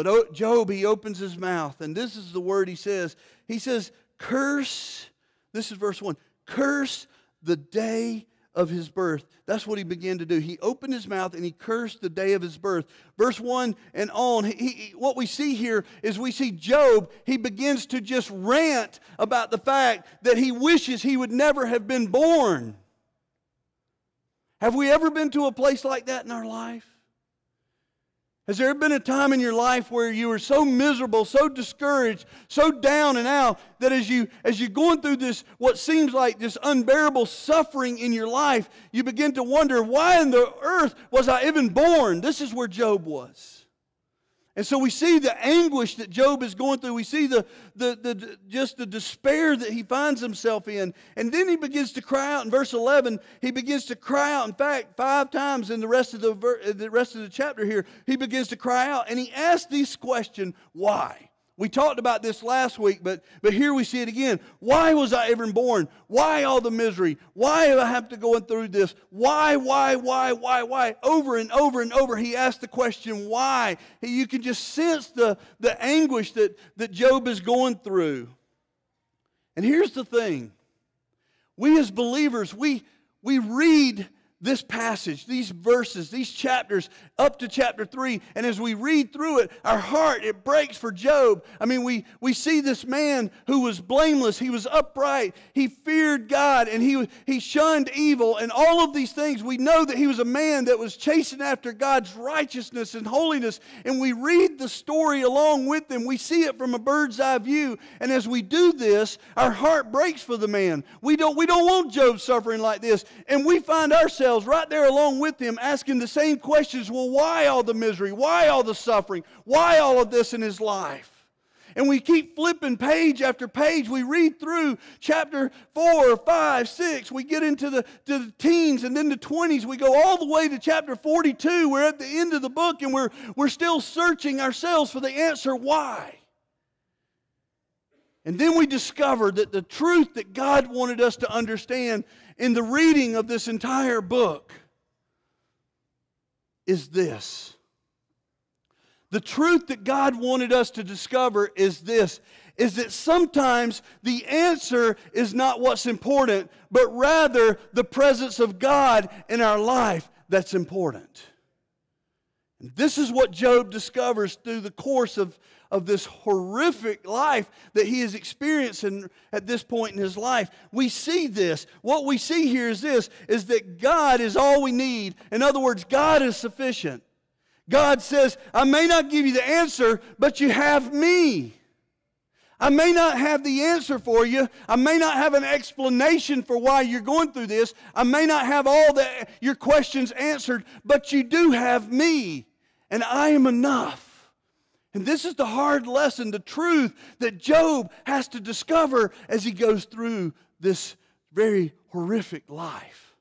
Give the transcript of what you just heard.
But Job, he opens his mouth, and this is the word he says. He says, curse, this is verse 1, curse the day of his birth. That's what he began to do. He opened his mouth and he cursed the day of his birth. Verse 1 and on, what we see here is we see Job, he begins to just rant about the fact that he wishes he would never have been born. Have we ever been to a place like that in our life? Has there been a time in your life where you were so miserable, so discouraged, so down and out that as you're going through this, what seems like this unbearable suffering in your life, you begin to wonder, why in the earth was I even born? This is where Job was. And so we see the anguish that Job is going through. We see just the despair that he finds himself in. And then he begins to cry out in verse 11. He begins to cry out. In fact, 5 times in the rest of the chapter here, he begins to cry out. And he asks this question, why? We talked about this last week, but here we see it again. Why was I even born? Why all the misery? Why do I have to go through this? Why? Over and over and over, he asked the question, why? You can just sense the anguish that Job is going through. And here's the thing. We as believers, we read this passage, these verses, these chapters, up to chapter 3, and as we read through it, our heart, it breaks for Job. I mean, we see this man who was blameless, he was upright, he feared God, and he shunned evil, and all of these things. We know that he was a man that was chasing after God's righteousness and holiness, and we read the story along with him. We see it from a bird's eye view, and as we do this, our heart breaks for the man. We don't want Job suffering like this, and we find ourselves right there along with him asking the same questions. Well, why all the misery? Why all the suffering? Why all of this in his life? And we keep flipping page after page. We read through chapter 4, 5, 6. We get into the teens and then the 20s. We go all the way to chapter 42. We're at the end of the book and we're still searching ourselves for the answer why. And then we discover that the truth that God wanted us to understand in the reading of this entire book is this. The truth that God wanted us to discover is this, is that sometimes the answer is not what's important, but rather the presence of God in our life that's important. And this is what Job discovers through the course of this horrific life that he is experiencing at this point in his life. We see this. What we see here is this, is that God is all we need. In other words, God is sufficient. God says, I may not give you the answer, but you have me. I may not have the answer for you. I may not have an explanation for why you're going through this. I may not have all your questions answered, but you do have me, and I am enough. And this is the hard lesson, the truth that Job has to discover as he goes through this very horrific life.